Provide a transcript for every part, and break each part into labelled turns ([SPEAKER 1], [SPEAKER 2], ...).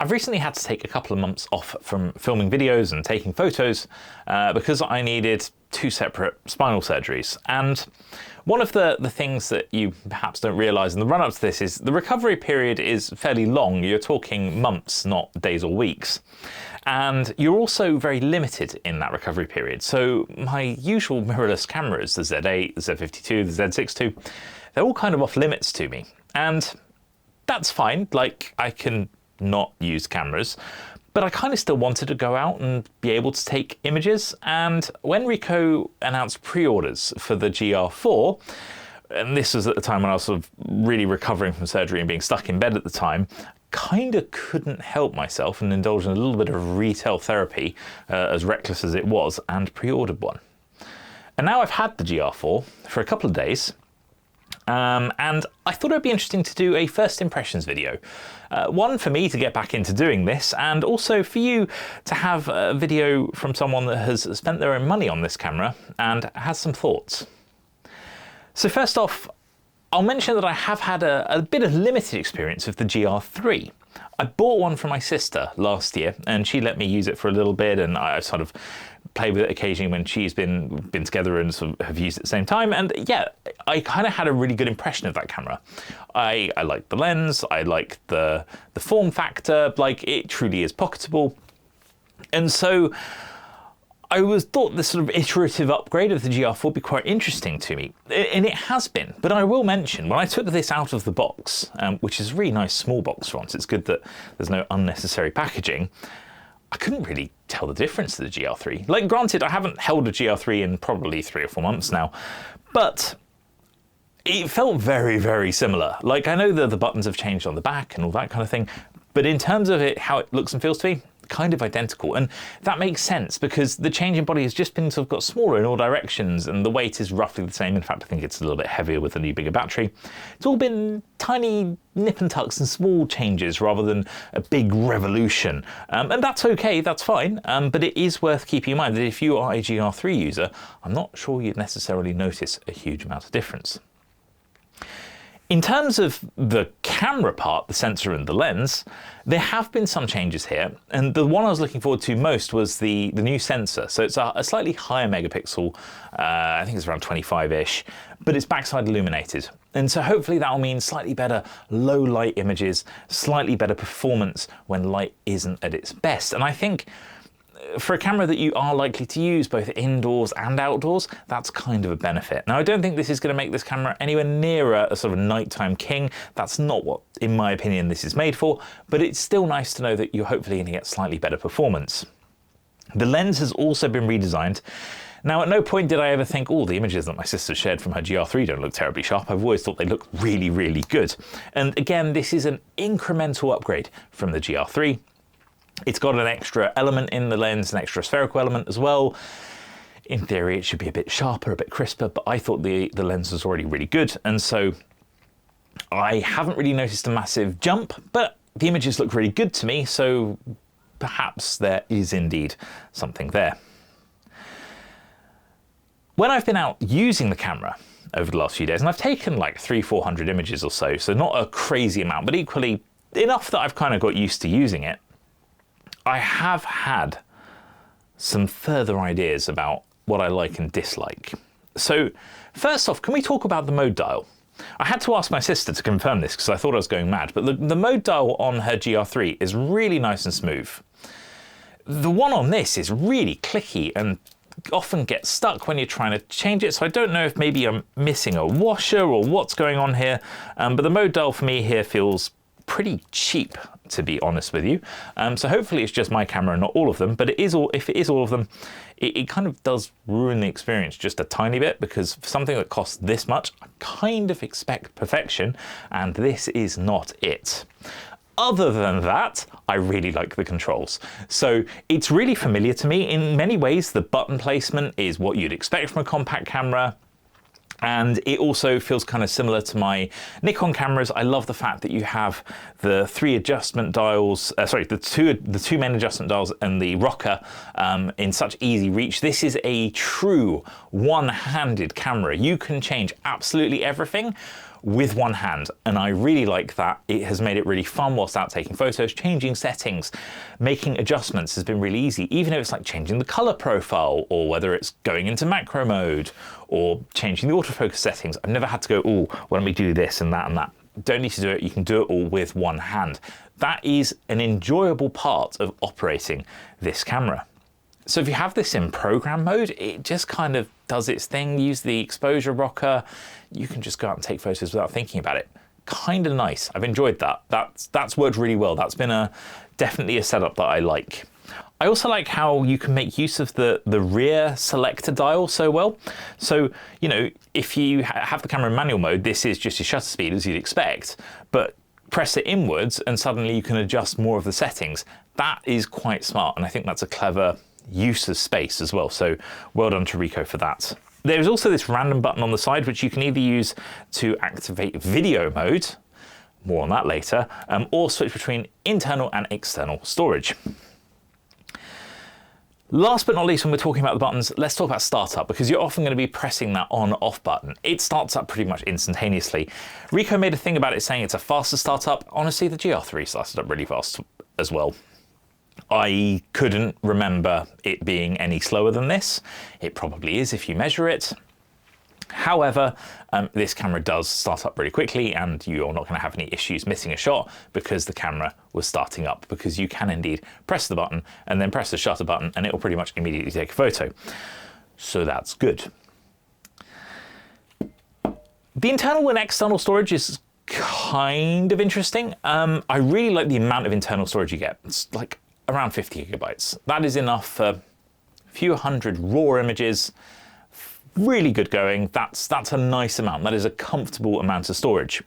[SPEAKER 1] I've recently had to take a couple of months off from filming videos and taking photos because I needed 2 separate spinal surgeries. And one of the things that you perhaps don't realise in the run-up to this is the recovery period is fairly long. You're talking months, not days or weeks. And you're also very limited in that recovery period. So my usual mirrorless cameras, the Z8, the Z52, the Z6 II, they're all kind of off limits to me. And that's fine, like I can not use cameras, but I kind of still wanted to go out and be able to take images. And when Ricoh announced pre-orders for the GR4, and this was at the time when I was sort of really recovering from surgery and being stuck in bed at the time, kind of couldn't help myself and indulge in a little bit of retail therapy, as reckless as it was, and pre-ordered one. And now I've had the GR4 for a couple of days, and I thought it'd be interesting to do a first impressions video. One for me to get back into doing this, and also for you to have a video from someone that has spent their own money on this camera and has some thoughts. So first off, I'll mention that I have had a bit of limited experience with the GR3. I bought one for my sister last year and she let me use it for a little bit, and I sort of played with it occasionally when she's been together and sort of have used it at the same time. And yeah, I kind of had a really good impression of that camera. I liked the lens, I liked the form factor, like it truly is pocketable. And so I thought this sort of iterative upgrade of the GR4 would be quite interesting to me, and it has been. But I will mention, when I took this out of the box, which is a really nice small box for once, it's good that there's no unnecessary packaging, I couldn't really tell the difference to the GR3. Like, granted, I haven't held a GR3 in probably 3 or 4 months now, but it felt very, very similar. Like, I know the buttons have changed on the back and all that kind of thing, but in terms of how it looks and feels to me, kind of identical. And that makes sense because the change in body has just been sort of got smaller in all directions, and the weight is roughly the same. In fact, I think it's a little bit heavier with the new bigger battery. It's all been tiny nip and tucks and small changes rather than a big revolution. And that's okay, that's fine. But it is worth keeping in mind that if you are a GR3 user, I'm not sure you'd necessarily notice a huge amount of difference. In terms of the camera part, the sensor and the lens, there have been some changes here, and the one I was looking forward to most was the new sensor. So it's a slightly higher megapixel, I think it's around 25-ish, but it's backside illuminated. And so hopefully that'll mean slightly better low light images, slightly better performance when light isn't at its best. And I think for a camera that you are likely to use both indoors and outdoors, that's kind of a benefit. Now, I don't think this is going to make this camera anywhere near a sort of nighttime king. That's not what, in my opinion, this is made for, but it's still nice to know that you're hopefully going to get slightly better performance. The lens has also been redesigned. Now, at no point did I ever think, oh, the images that my sister shared from her GR3 don't look terribly sharp. I've always thought they look really, really good. And again, this is an incremental upgrade from the GR3. It's got an extra element in the lens, an extra spherical element as well. In theory, it should be a bit sharper, a bit crisper, but I thought the lens was already really good. And so I haven't really noticed a massive jump, but the images look really good to me. So perhaps there is indeed something there. When I've been out using the camera over the last few days, and I've taken like 300-400 images or so not a crazy amount, but equally enough that I've kind of got used to using it, I have had some further ideas about what I like and dislike. So first off, can we talk about the mode dial? I had to ask my sister to confirm this because I thought I was going mad, but the mode dial on her GR3 is really nice and smooth. The one on this is really clicky and often gets stuck when you're trying to change it, so I don't know if maybe I'm missing a washer or what's going on here, but the mode dial for me here feels pretty cheap, to be honest with you. So hopefully it's just my camera and not all of them, but if it is all of them, it kind of does ruin the experience just a tiny bit, because for something that costs this much, I kind of expect perfection, and this is not it. Other than that, I really like the controls. So it's really familiar to me. In many ways, the button placement is what you'd expect from a compact camera. And it also feels kind of similar to my Nikon cameras. I love the fact that you have the 3 adjustment dials, the two main adjustment dials and the rocker in such easy reach. This is a true one-handed camera. You can change absolutely everything with one hand, and I really like that. It has made it really fun whilst out taking photos. Changing settings, making adjustments has been really easy, even if it's like changing the color profile, or whether it's going into macro mode, or changing the autofocus settings. I've never had to go, oh, why don't we do this and that and that. Don't need to do it, you can do it all with one hand. That is an enjoyable part of operating this camera. So if you have this in program mode, it just kind of does its thing. Use the exposure rocker. You can just go out and take photos without thinking about it. Kind of nice. I've enjoyed that. That's worked really well. That's been definitely a setup that I like. I also like how you can make use of the rear selector dial so well. So, you know, if you have the camera in manual mode, this is just your shutter speed as you'd expect, but press it inwards and suddenly you can adjust more of the settings. That is quite smart, and I think that's a clever use of space as well. So well done to Ricoh for that. There's also this random button on the side, which you can either use to activate video mode, more on that later, or switch between internal and external storage. Last but not least, when we're talking about the buttons, let's talk about startup, because you're often going to be pressing that on/off button. It starts up pretty much instantaneously. Ricoh made a thing about it saying it's a faster startup. Honestly, the GR3 started up really fast as well. I couldn't remember it being any slower than this. It probably is if you measure it. However, this camera does start up really quickly, and you're not going to have any issues missing a shot because the camera was starting up, because you can indeed press the button and then press the shutter button and it will pretty much immediately take a photo. So that's good. The internal and external storage is kind of interesting. I really like the amount of internal storage you get. It's like around 50 gigabytes. That is enough for a few hundred raw images. Really good going. That's a nice amount. That is a comfortable amount of storage.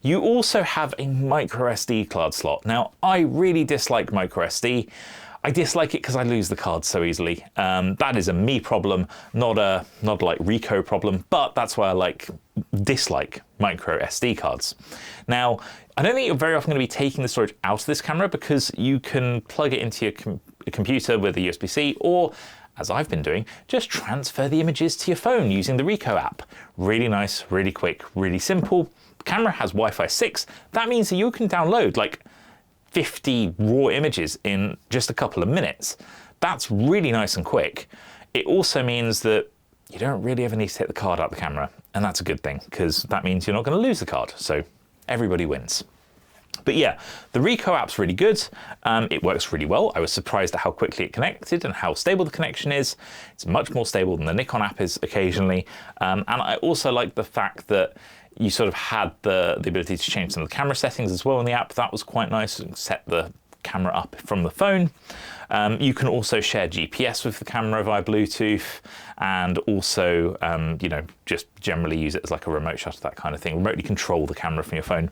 [SPEAKER 1] You also have a micro SD card slot. Now, I really dislike micro SD. I dislike it because I lose the cards so easily. That is a me problem, not like Ricoh problem, but that's why I dislike micro SD cards. Now, I don't think you're very often going to be taking the storage out of this camera, because you can plug it into your computer with a USB-C, or, as I've been doing, just transfer the images to your phone using the Ricoh app. Really nice, really quick, really simple. The camera has Wi-Fi 6. That means that you can download like 50 raw images in just a couple of minutes. That's really nice and quick. It also means that you don't really ever need to take the card out of the camera, and that's a good thing, because that means you're not going to lose the card. So everybody wins. But yeah, the Ricoh app's really good. It works really well. I was surprised at how quickly it connected and how stable the connection is. It's much more stable than the Nikon app is occasionally. And I also like the fact that you sort of had the ability to change some of the camera settings as well in the app. That was quite nice. You can set the camera up from the phone. You can also share GPS with the camera via Bluetooth, and also, you know, just generally use it as like a remote shutter, that kind of thing. Remotely control the camera from your phone.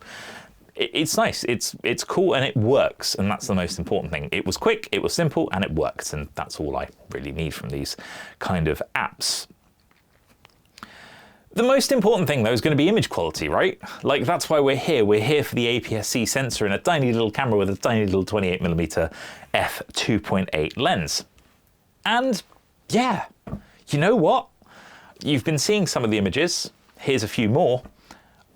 [SPEAKER 1] It's nice, it's cool, and it works, and that's the most important thing. It was quick, it was simple, and it worked, and that's all I really need from these kind of apps. The most important thing, though, is going to be image quality, right? Like, that's why we're here. We're here for the APS-C sensor in a tiny little camera with a tiny little 28mm f2.8 lens. And yeah, you know what? You've been seeing some of the images. Here's a few more.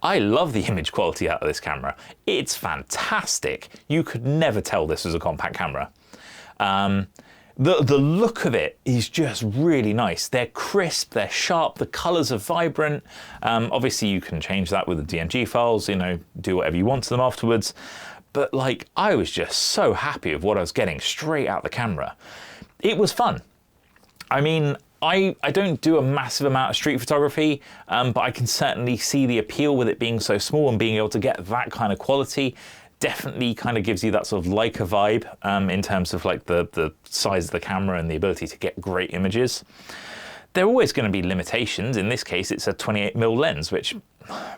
[SPEAKER 1] I love the image quality out of this camera. It's fantastic. You could never tell this was a compact camera. The look of it is just really nice. They're crisp, they're sharp, the colors are vibrant. Obviously you can change that with the DMG files, you know, do whatever you want to them afterwards. But like, I was just so happy with what I was getting straight out the camera. It was fun. I mean, I don't do a massive amount of street photography, but I can certainly see the appeal with it being so small and being able to get that kind of quality. Definitely kind of gives you that sort of Leica vibe in terms of like the size of the camera and the ability to get great images. There are always going to be limitations. In this case, it's a 28mm lens, which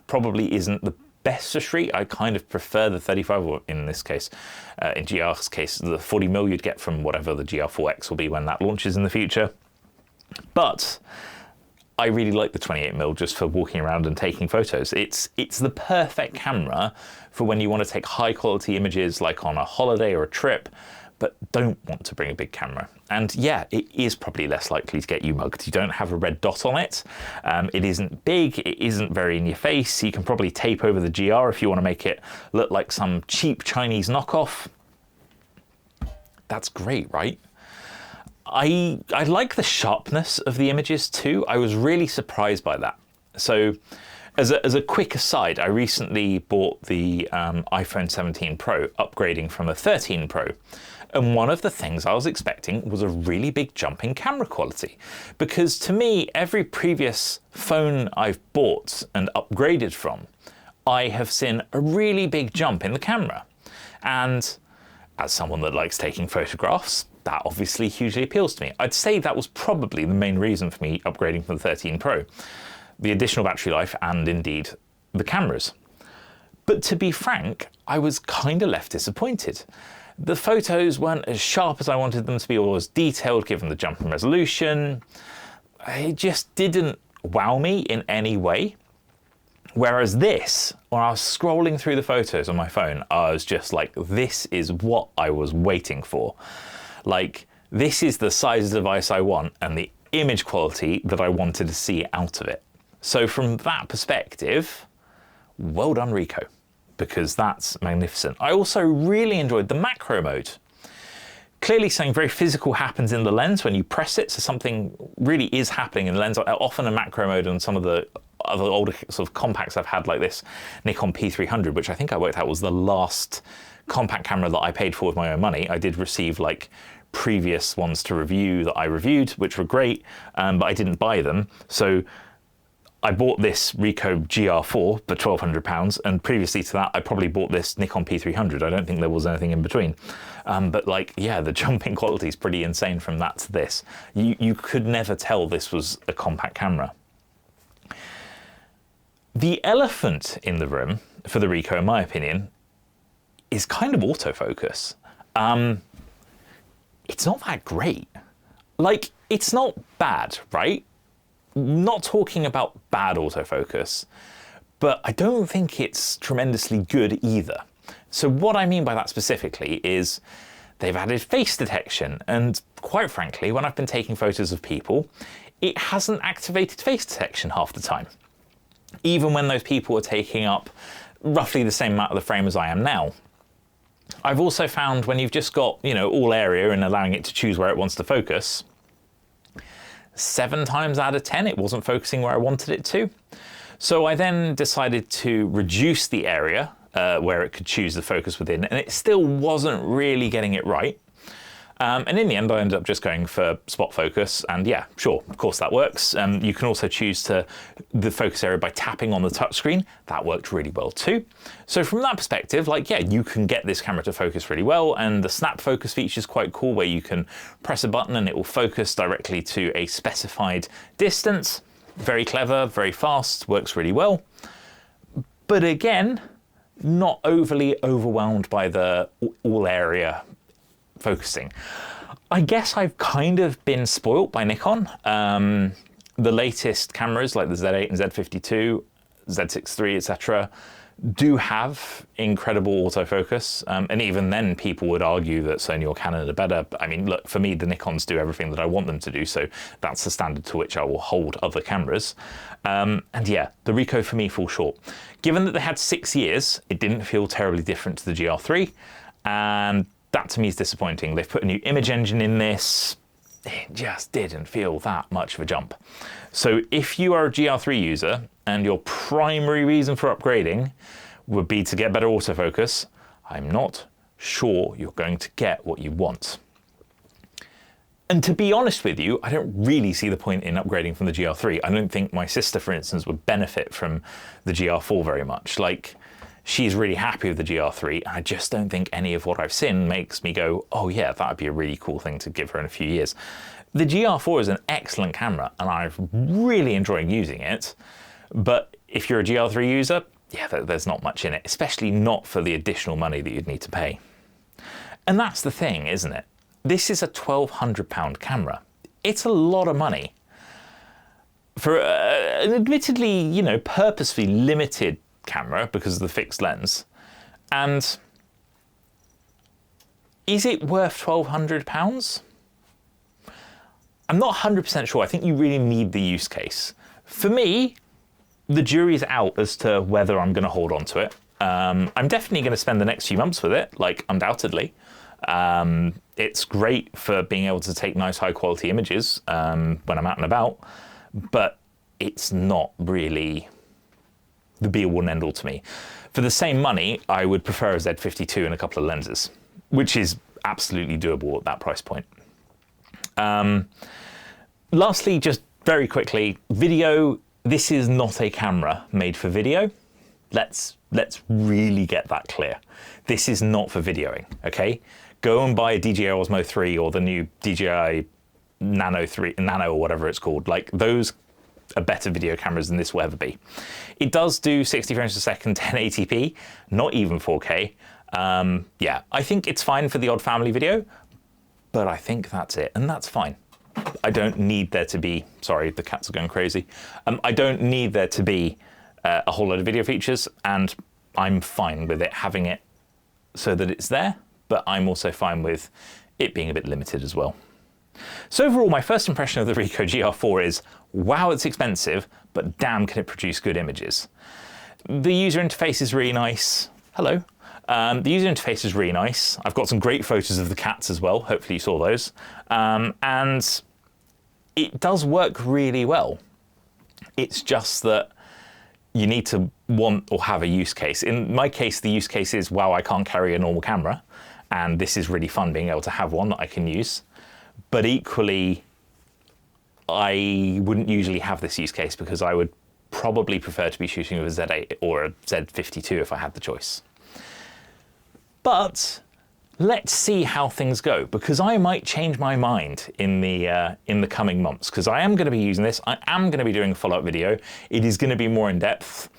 [SPEAKER 1] probably isn't the best for street. I kind of prefer the 35, or in this case, in GR's case, the 40mm you'd get from whatever the GR4X will be when that launches in the future. But I really like the 28mm just for walking around and taking photos. It's the perfect camera for when you want to take high quality images, like on a holiday or a trip, but don't want to bring a big camera. And yeah, it is probably less likely to get you mugged. You don't have a red dot on it. It isn't big, it isn't very in your face. You can probably tape over the GR if you want to make it look like some cheap Chinese knockoff. That's great, right? I like the sharpness of the images too. I was really surprised by that. So as a quick aside, I recently bought the iPhone 17 Pro, upgrading from a 13 Pro. And one of the things I was expecting was a really big jump in camera quality. Because to me, every previous phone I've bought and upgraded from, I have seen a really big jump in the camera. And as someone that likes taking photographs, that obviously hugely appeals to me. I'd say that was probably the main reason for me upgrading from the 13 Pro. The additional battery life and indeed the cameras. But to be frank, I was kind of left disappointed. The photos weren't as sharp as I wanted them to be or as detailed given the jump in resolution. It just didn't wow me in any way. Whereas this, when I was scrolling through the photos on my phone, I was just like, this is what I was waiting for. Like, this is the size of device I want and the image quality that I wanted to see out of it. So from that perspective, well done Ricoh, because that's magnificent. I also really enjoyed the macro mode. Clearly something very physical happens in the lens when you press it, so something really is happening in the lens. Often a macro mode on some of the other older sort of compacts I've had, like this Nikon P300, which I think I worked out was the last compact camera that I paid for with my own money. I did receive like previous ones to review that I reviewed, which were great, but I didn't buy them. So I bought this Ricoh GR IV for £1,200, and previously to that, I probably bought this Nikon P300. I don't think there was anything in between. But like, yeah, the jump in quality is pretty insane from that to this. You could never tell this was a compact camera. The elephant in the room for the Ricoh, in my opinion, is kind of autofocus. It's not that great. Like, it's not bad, right? Not talking about bad autofocus, but I don't think it's tremendously good either. So what I mean by that specifically is they've added face detection, and quite frankly, when I've been taking photos of people, it hasn't activated face detection half the time. Even when those people are taking up roughly the same amount of the frame as I am now. I've also found when you've just got, you know, all area and allowing it to choose where it wants to focus, 7 times out of 10 it wasn't focusing where I wanted it to. So I then decided to reduce the area where it could choose the focus within, and it still wasn't really getting it right. And in the end I ended up just going for spot focus, and yeah, sure, of course that works. You can also choose the focus area by tapping on the touchscreen. That worked really well too. So from that perspective, like, yeah, you can get this camera to focus really well, and the snap focus feature is quite cool, where you can press a button and it will focus directly to a specified distance. Very clever, very fast, works really well. But again, not overly overwhelmed by the all area focusing. I guess I've kind of been spoilt by Nikon. The latest cameras like the Z8 and Z52, Z6 III, etc., do have incredible autofocus, and even then people would argue that Sony or Canon are better. I mean, look, for me the Nikons do everything that I want them to do, so that's the standard to which I will hold other cameras. And yeah, the Ricoh for me falls short. Given that they had 6 years, it didn't feel terribly different to the GR3, and that to me is disappointing. They've put a new image engine in this. It just didn't feel that much of a jump. So if you are a GR3 user and your primary reason for upgrading would be to get better autofocus, I'm not sure you're going to get what you want. And to be honest with you, I don't really see the point in upgrading from the GR3. I don't think my sister, for instance, would benefit from the GR4 very much. Like, she's really happy with the GR3, and I just don't think any of what I've seen makes me go, oh yeah, that would be a really cool thing to give her in a few years. The GR4 is an excellent camera, and I've really enjoyed using it, but if you're a GR3 user, yeah, there's not much in it, especially not for the additional money that you'd need to pay. And that's the thing, isn't it? This is a £1,200 camera. It's a lot of money for an admittedly, you know, purposefully limited camera because of the fixed lens. And Is it worth £1,200? I'm not 100% sure. I think you really need the use case. For me, the jury's out as to whether I'm going to hold on to it. I'm definitely going to spend the next few months with it, like undoubtedly. It's great for being able to take nice high quality images when I'm out and about, but it's not really the be all and end all to me. For the same money, I would prefer a Z52 and a couple of lenses, which is absolutely doable at that price point. Lastly, just very quickly, video. This is not a camera made for video. Let's really get that clear. This is not for videoing, okay? Go and buy a DJI Osmo 3 or the new DJI Nano or whatever it's called. Like, those are better video cameras than this will ever be. It does do 60 frames per second, 1080p, not even 4K. Yeah, I think it's fine for the odd family video, but I think that's it, and that's fine. I don't need there to be, sorry, the cats are going crazy. I don't need there to be a whole load of video features, and I'm fine with it having it so that it's there, but I'm also fine with it being a bit limited as well. So overall, my first impression of the Ricoh GR4 is, wow, it's expensive, but damn, can it produce good images. The user interface is really nice. Hello. The user interface is really nice. I've got some great photos of the cats as well. Hopefully you saw those. And it does work really well. It's just that you need to want or have a use case. In my case, the use case is, wow, I can't carry a normal camera, and this is really fun being able to have one that I can use. But equally, I wouldn't usually have this use case because I would probably prefer to be shooting with a Z8 or a Z52 if I had the choice. But let's see how things go, because I might change my mind in the coming months, because I am going to be using this. I am going to be doing a follow-up video. It is going to be more in depth,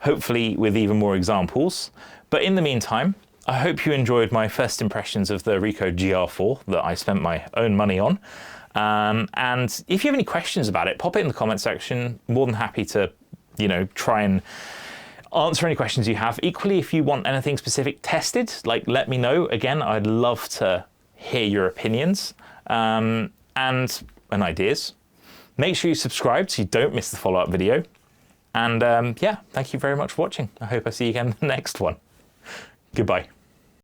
[SPEAKER 1] hopefully with even more examples. But in the meantime, I hope you enjoyed my first impressions of the Ricoh GR4 that I spent my own money on. And if you have any questions about it, pop it in the comment section. More than happy to, try and answer any questions you have. Equally, if you want anything specific tested, let me know. Again, I'd love to hear your opinions and ideas. Make sure you subscribe so you don't miss the follow-up video. And yeah, thank you very much for watching. I hope I see you again in the next one. Goodbye.